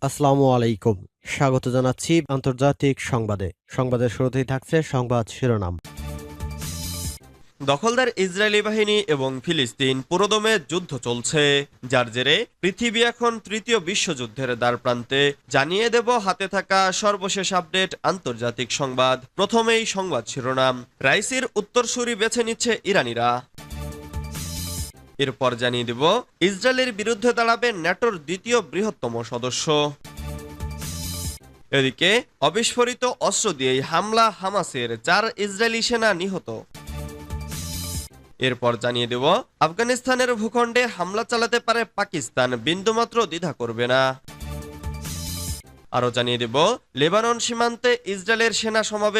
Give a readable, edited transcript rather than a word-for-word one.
আসসালামু আলাইকুম। স্বাগত জানাচ্ছি আন্তর্জাতিক সংবাদে। সংবাদের শুরুতেই থাকছে সংবাদ শিরোনাম। দখলদার ইসরায়েলি বাহিনী এবং ফিলিস্তিন পুরোদমে যুদ্ধ চলছে, যার জেরে পৃথিবী এখন তৃতীয় বিশ্বযুদ্ধের দ্বারপ্রান্তে। জানিয়ে দেব হাতে থাকা সর্বশেষ আপডেট আন্তর্জাতিক সংবাদ। প্রথমেই সংবাদ শিরোনাম। রাইসির উত্তরসূরি বেছে নিচ্ছে ইরানিরা। এরপর জানিয়ে দেব ইসরায়েলের বিরুদ্ধে দাঁড়াবে ন্যাটোর দ্বিতীয় বৃহত্তম সদস্য। এদিকে অবিস্ফোরিত অস্ত্র দিয়েই হামলা হামাসের, 4 ইসরায়েলি সেনা নিহত। এরপর জানিয়ে দেব আফগানিস্তানের ভূখণ্ডে হামলা চালাতে পারে পাকিস্তান, বিন্দুমাত্র দ্বিধা করবে না। আরো জানিয়ে দেব লেবানন সীমান্তে ইসরায়েলের সেনা সমাবেশ